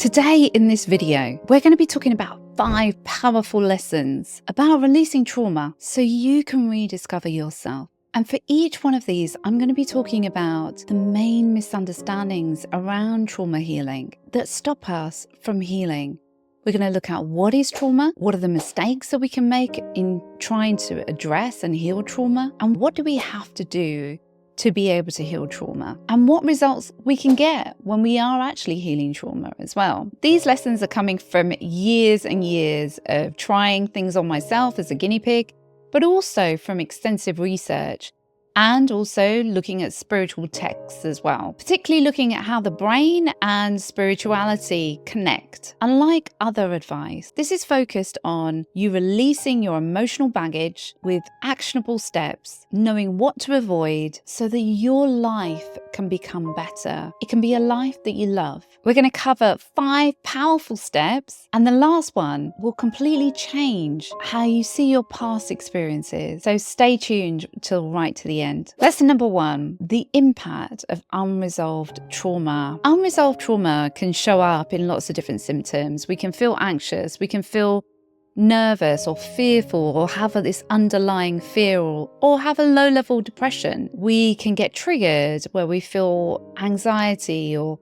Today in this video, we're going to be talking about 5 powerful lessons about releasing trauma so you can rediscover yourself. And for each one of these, I'm going to be talking about the main misunderstandings around trauma healing that stop us from healing. We're going to look at what is trauma, what are the mistakes that we can make in trying to address and heal trauma, and what do we have to do to be able to heal trauma, and what results we can get when we are actually healing trauma as well. These lessons are coming from years and years of trying things on myself as a guinea pig, but also from extensive research and also looking at spiritual texts as well, particularly looking at how the brain and spirituality connect. Unlike other advice, this is focused on you releasing your emotional baggage with actionable steps, knowing what to avoid so that your life can become better. It can be a life that you love. We're going to cover 5 powerful steps, and the last one will completely change how you see your past experiences. So stay tuned till right to the end. Lesson number 1, the impact of unresolved trauma. Unresolved trauma can show up in lots of different symptoms. We can feel anxious, we can feel nervous or fearful, or have this underlying fear, or have a low-level depression. We can get triggered where we feel anxiety or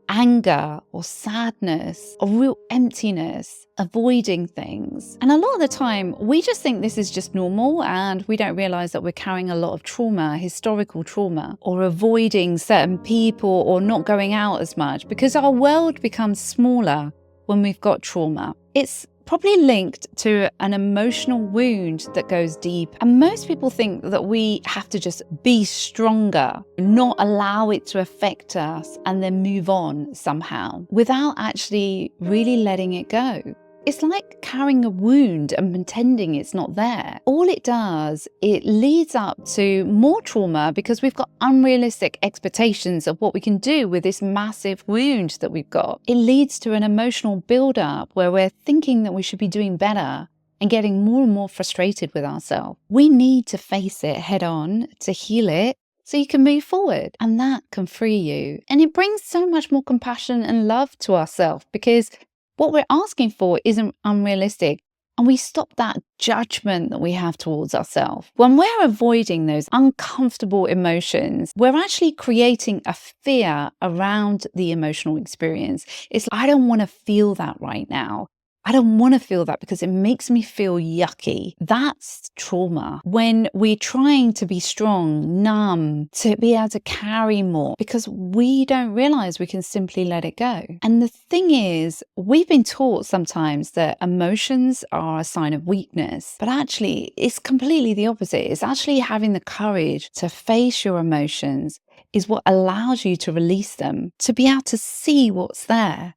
anger or sadness or real emptiness, avoiding things. And a lot of the time, we just think this is just normal and we don't realize that we're carrying a lot of trauma, historical trauma, or avoiding certain people or not going out as much because our world becomes smaller when we've got trauma. It's probably linked to an emotional wound that goes deep. And most people think that we have to just be stronger, not allow it to affect us, and then move on somehow without actually really letting it go. It's like carrying a wound and pretending it's not there. All it does, it leads up to more trauma because we've got unrealistic expectations of what we can do with this massive wound that we've got. It leads to an emotional build-up where we're thinking that we should be doing better and getting more and more frustrated with ourselves. We need to face it head on to heal it so you can move forward, and that can free you. And it brings so much more compassion and love to ourselves because what we're asking for isn't unrealistic, and we stop that judgment that we have towards ourselves. When we're avoiding those uncomfortable emotions, we're actually creating a fear around the emotional experience. It's like, I don't want to feel that right now. I don't want to feel that because it makes me feel yucky. That's trauma. When we're trying to be strong, numb, to be able to carry more, because we don't realize we can simply let it go. And the thing is, we've been taught sometimes that emotions are a sign of weakness, but actually it's completely the opposite. It's actually having the courage to face your emotions is what allows you to release them, to be able to see what's there.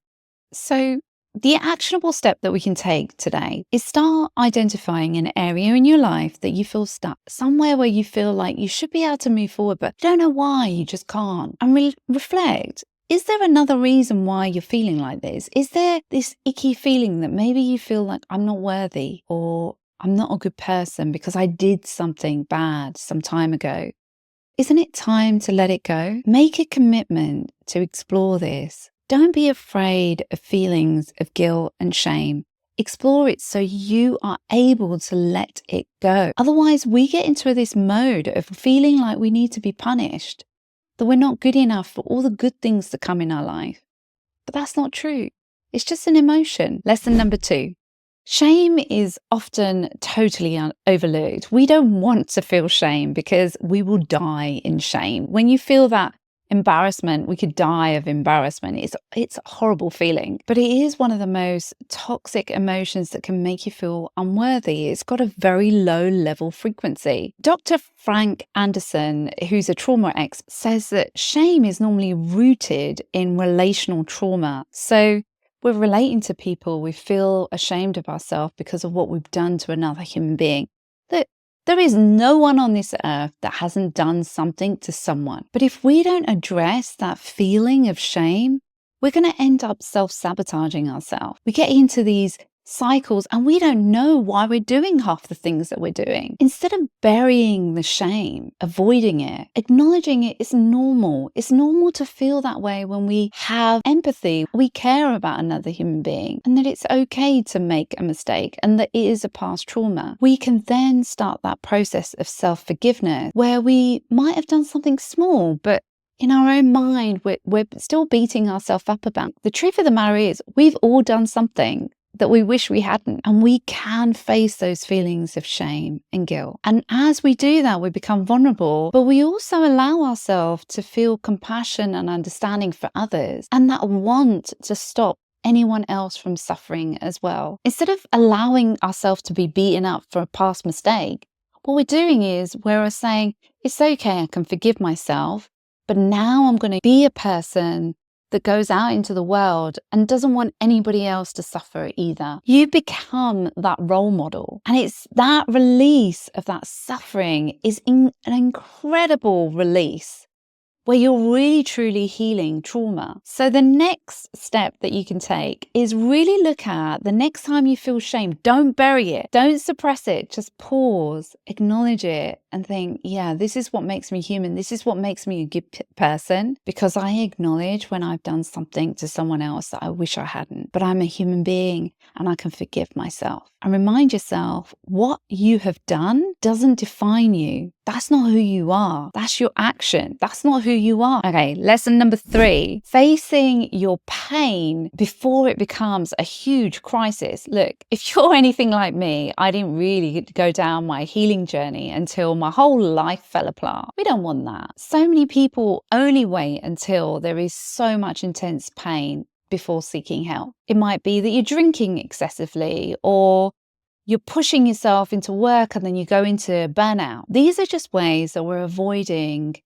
So the actionable step that we can take today is start identifying an area in your life that you feel stuck, somewhere where you feel like you should be able to move forward, but don't know why you just can't. And reflect, is there another reason why you're feeling like this? Is there this icky feeling that maybe you feel like I'm not worthy or I'm not a good person because I did something bad some time ago? Isn't it time to let it go? Make a commitment to explore this. Don't be afraid of feelings of guilt and shame. Explore it so you are able to let it go. Otherwise, we get into this mode of feeling like we need to be punished, that we're not good enough for all the good things that come in our life. But that's not true. It's just an emotion. Lesson number 2. Shame is often totally overlooked. We don't want to feel shame because we will die in shame. When you feel that embarrassment, we could die of embarrassment. It's a horrible feeling, but it is one of the most toxic emotions that can make you feel unworthy. It's got a very low level frequency. Dr. Frank Anderson, who's a trauma expert, says that shame is normally rooted in relational trauma. So we're relating to people, we feel ashamed of ourselves because of what we've done to another human being. There is no one on this earth that hasn't done something to someone. But if we don't address that feeling of shame, we're going to end up self-sabotaging ourselves. We get into these cycles and we don't know why we're doing half the things that we're doing. Instead of burying the shame, avoiding it, acknowledging it is normal. It's normal to feel that way when we have empathy. We care about another human being and that it's okay to make a mistake and that it is a past trauma. We can then start that process of self-forgiveness where we might have done something small, but in our own mind, we're still beating ourselves up about. The truth of the matter is we've all done something that we wish we hadn't. And we can face those feelings of shame and guilt. And as we do that, we become vulnerable, but we also allow ourselves to feel compassion and understanding for others and that want to stop anyone else from suffering as well. Instead of allowing ourselves to be beaten up for a past mistake, what we're doing is we're saying, it's okay, I can forgive myself, but now I'm going to be a person that goes out into the world and doesn't want anybody else to suffer either. You become that role model. And it's that release of that suffering is an incredible release where you're really truly healing trauma. So the next step that you can take is really look at the next time you feel shame. Don't bury it. Don't suppress it. Just pause, acknowledge it and think, yeah, this is what makes me human. This is what makes me a good person because I acknowledge when I've done something to someone else that I wish I hadn't. But I'm a human being and I can forgive myself. And remind yourself what you have done doesn't define you. That's not who you are. That's your action. That's not who you are. Okay, lesson number 3, facing your pain before it becomes a huge crisis. Look, if you're anything like me, I didn't really go down my healing journey until my whole life fell apart. We don't want that. So many people only wait until there is so much intense pain before seeking help. It might be that you're drinking excessively or you're pushing yourself into work and then you go into burnout. These are just ways that we're avoiding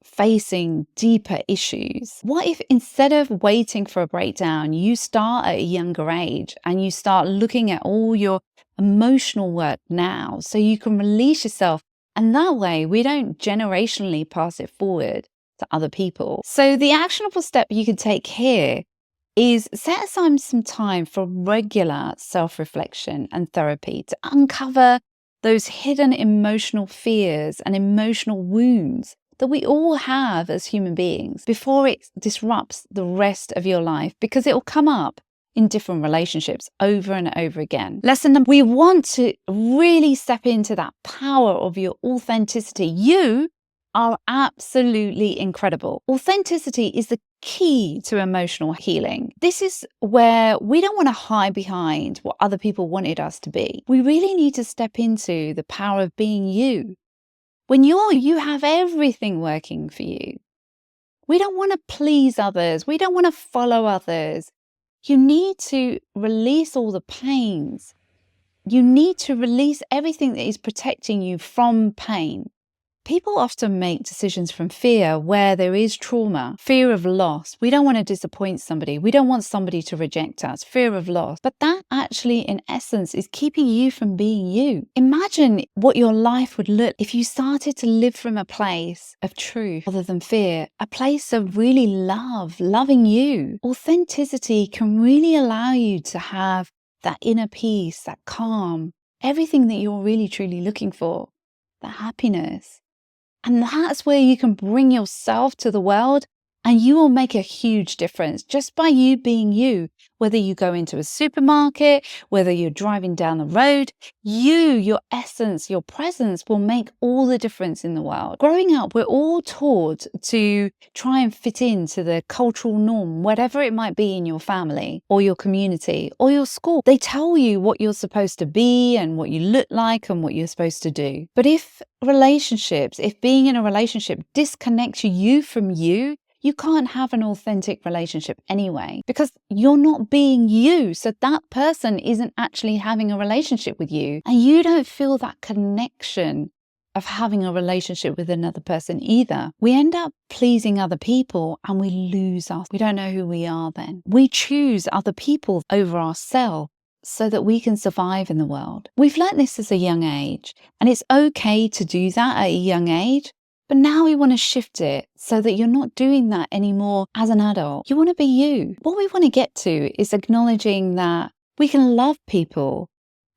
facing deeper issues. What if instead of waiting for a breakdown, you start at a younger age and you start looking at all your emotional work now so you can release yourself? And that way we don't generationally pass it forward to other people. So the actionable step you can take here is set aside some time for regular self-reflection and therapy to uncover those hidden emotional fears and emotional wounds that we all have as human beings before it disrupts the rest of your life, because it will come up in different relationships over and over again. Lesson number, we want to really step into that power of your authenticity. You are absolutely incredible. Authenticity is the key to emotional healing. This is where we don't want to hide behind what other people wanted us to be. We really need to step into the power of being you. When you have everything working for you. We don't want to please others. We don't want to follow others. You need to release all the pains. You need to release everything that is protecting you from pain. People often make decisions from fear where there is trauma, fear of loss. We don't want to disappoint somebody. We don't want somebody to reject us, fear of loss. But that actually, in essence, is keeping you from being you. Imagine what your life would look if you started to live from a place of truth rather than fear, a place of really loving you. Authenticity can really allow you to have that inner peace, that calm, everything that you're really truly looking for, that happiness. And that's where you can bring yourself to the world and you will make a huge difference just by you being you. Whether you go into a supermarket, whether you're driving down the road, your essence, your presence will make all the difference in the world. Growing up, we're all taught to try and fit into the cultural norm, whatever it might be in your family or your community or your school. They tell you what you're supposed to be and what you look like and what you're supposed to do. But if being in a relationship disconnects you from you, you can't have an authentic relationship anyway, because you're not being you. So that person isn't actually having a relationship with you. And you don't feel that connection of having a relationship with another person either. We end up pleasing other people and we lose us. We don't know who we are then. We choose other people over ourselves so that we can survive in the world. We've learned this as a young age, and it's okay to do that at a young age. But now we want to shift it so that you're not doing that anymore as an adult. You want to be you. What we want to get to is acknowledging that We can love people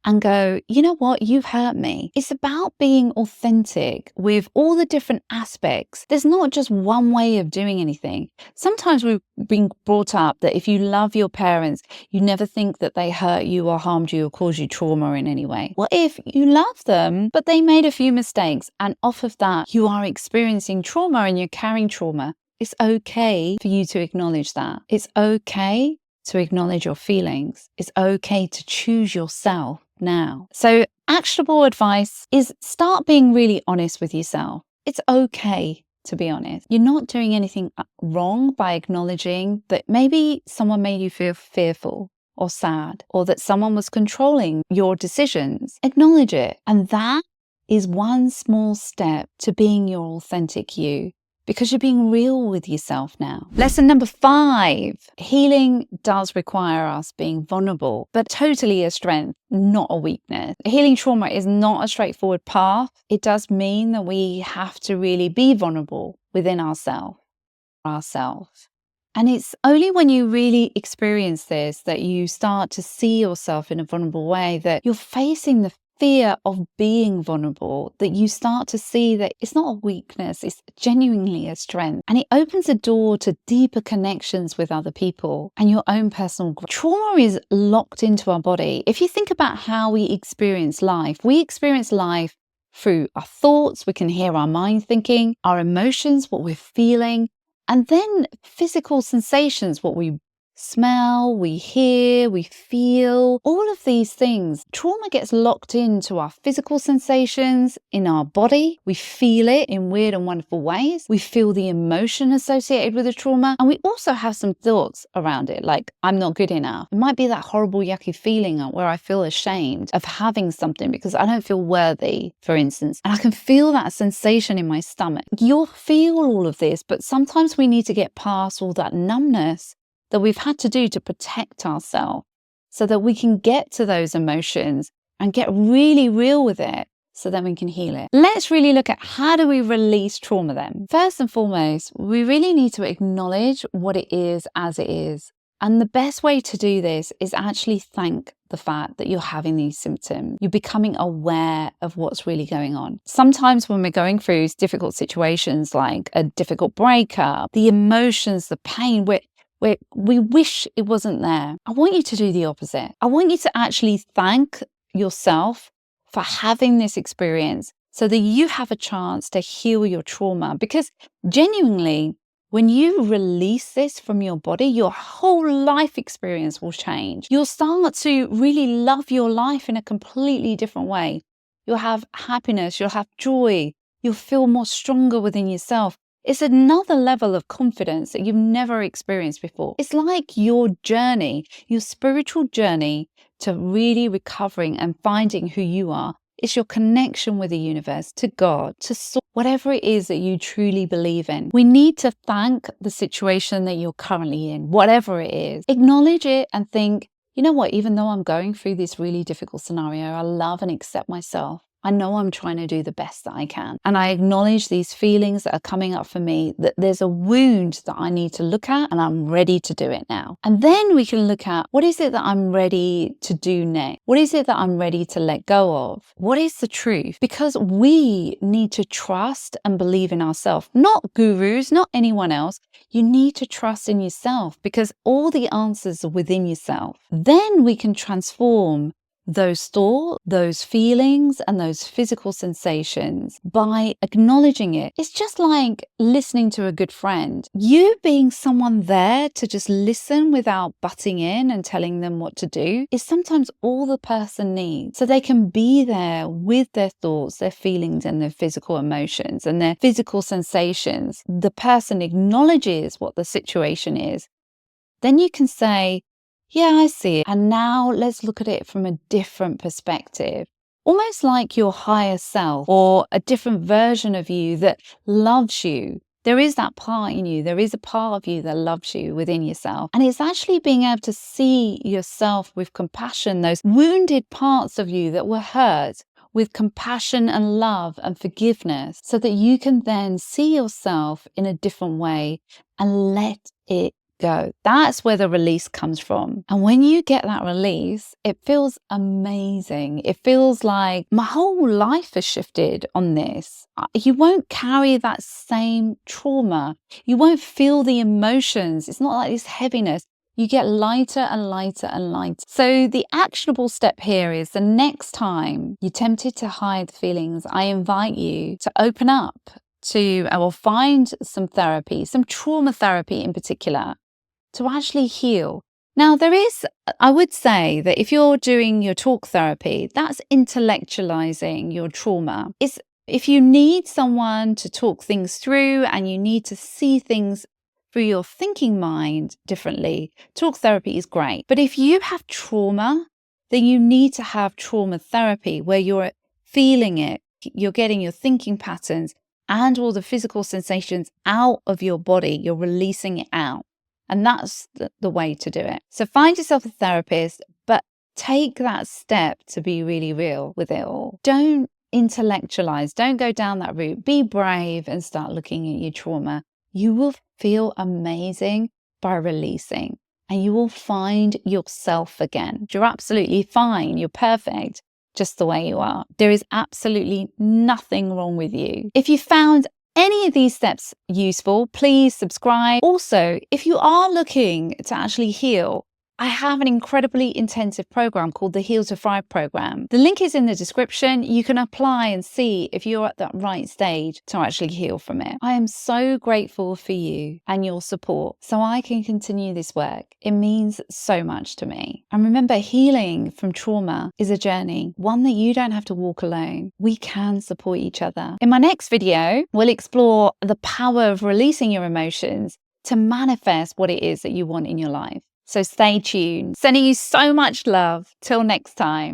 and go, you know what, you've hurt me. It's about being authentic with all the different aspects. There's not just one way of doing anything. Sometimes we've been brought up that if you love your parents, you never think that they hurt you or harmed you or caused you trauma in any way. What if you love them, but they made a few mistakes, and off of that, you are experiencing trauma and you're carrying trauma? It's okay for you to acknowledge that. It's okay to acknowledge your feelings. It's okay to choose yourself now. So actionable advice is start being really honest with yourself. It's okay to be honest. You're not doing anything wrong by acknowledging that maybe someone made you feel fearful or sad, or that someone was controlling your decisions. Acknowledge it. And that is one small step to being your authentic you, because you're being real with yourself now. Lesson number 5, healing does require us being vulnerable, but totally a strength, not a weakness. Healing trauma is not a straightforward path. It does mean that we have to really be vulnerable within ourselves. And it's only when you really experience this that you start to see yourself in a vulnerable way, that you're facing the fear of being vulnerable, that you start to see that it's not a weakness, it's genuinely a strength. And it opens a door to deeper connections with other people and your own personal growth. Trauma is locked into our body. If you think about how we experience life through our thoughts. We can hear our mind thinking, our emotions, what we're feeling, and then physical sensations, what we smell, we hear, we feel, all of these things. Trauma gets locked into our physical sensations in our body. We feel it in weird and wonderful ways. We feel the emotion associated with the trauma. And we also have some thoughts around it, like, I'm not good enough. It might be that horrible, yucky feeling where I feel ashamed of having something because I don't feel worthy, for instance. And I can feel that sensation in my stomach. You'll feel all of this, but sometimes we need to get past all that numbness that we've had to do to protect ourselves so that we can get to those emotions and get really real with it so that we can heal it. Let's really look at how do we release trauma then. First and foremost, we really need to acknowledge what it is as it is. And the best way to do this is actually thank the fact that you're having these symptoms. You're becoming aware of what's really going on. Sometimes when we're going through difficult situations like a difficult breakup, the emotions, the pain, we wish it wasn't there. I want you to do the opposite. I want you to actually thank yourself for having this experience so that you have a chance to heal your trauma. Because genuinely, when you release this from your body, your whole life experience will change. You'll start to really love your life in a completely different way. You'll have happiness, you'll have joy, you'll feel more stronger within yourself. It's another level of confidence that you've never experienced before. It's like your journey, your spiritual journey to really recovering and finding who you are. It's your connection with the universe, to God, to source, whatever it is that you truly believe in. We need to thank the situation that you're currently in, whatever it is. Acknowledge it and think, you know what, even though I'm going through this really difficult scenario, I love and accept myself. I know I'm trying to do the best that I can. And I acknowledge these feelings that are coming up for me, that there's a wound that I need to look at, and I'm ready to do it now. And then we can look at, what is it that I'm ready to do next? What is it that I'm ready to let go of? What is the truth? Because we need to trust and believe in ourselves, not gurus, not anyone else. You need to trust in yourself because all the answers are within yourself. Then we can transform those thoughts, those feelings, and those physical sensations by acknowledging it. It's just like listening to a good friend. You being someone there to just listen without butting in and telling them what to do is sometimes all the person needs. So they can be there with their thoughts, their feelings, and their physical emotions and their physical sensations. The person acknowledges what the situation is. Then you can say, yeah, I see it. And now let's look at it from a different perspective. Almost like your higher self or a different version of you that loves you. There is that part in you. There is a part of you that loves you within yourself. And it's actually being able to see yourself with compassion, those wounded parts of you that were hurt, with compassion and love and forgiveness, so that you can then see yourself in a different way and let it go. That's where the release comes from. And when you get that release, it feels amazing. It feels like my whole life has shifted on this. You won't carry that same trauma. You won't feel the emotions. It's not like this heaviness. You get lighter and lighter and lighter. So the actionable step here is the next time you're tempted to hide feelings, I invite you to open up to, or find some therapy, some trauma therapy in particular, to actually heal. Now, I would say that if you're doing your talk therapy, that's intellectualizing your trauma. If you need someone to talk things through and you need to see things through your thinking mind differently, talk therapy is great. But if you have trauma, then you need to have trauma therapy where you're feeling it, you're getting your thinking patterns and all the physical sensations out of your body, you're releasing it out. And that's the way to do it. So find yourself a therapist, but take that step to be really real with it all. Don't intellectualize, don't go down that route. Be brave and start looking at your trauma. You will feel amazing by releasing, and you will find yourself again. You're absolutely fine. You're perfect just the way you are. There is absolutely nothing wrong with you. If you found any of these steps useful, please subscribe. Also, if you are looking to actually heal, I have an incredibly intensive program called the Heal to Thrive program. The link is in the description. You can apply and see if you're at that right stage to actually heal from it. I am so grateful for you and your support so I can continue this work. It means so much to me. And remember, healing from trauma is a journey, one that you don't have to walk alone. We can support each other. In my next video, we'll explore the power of releasing your emotions to manifest what it is that you want in your life. So stay tuned. Sending you so much love. Till next time.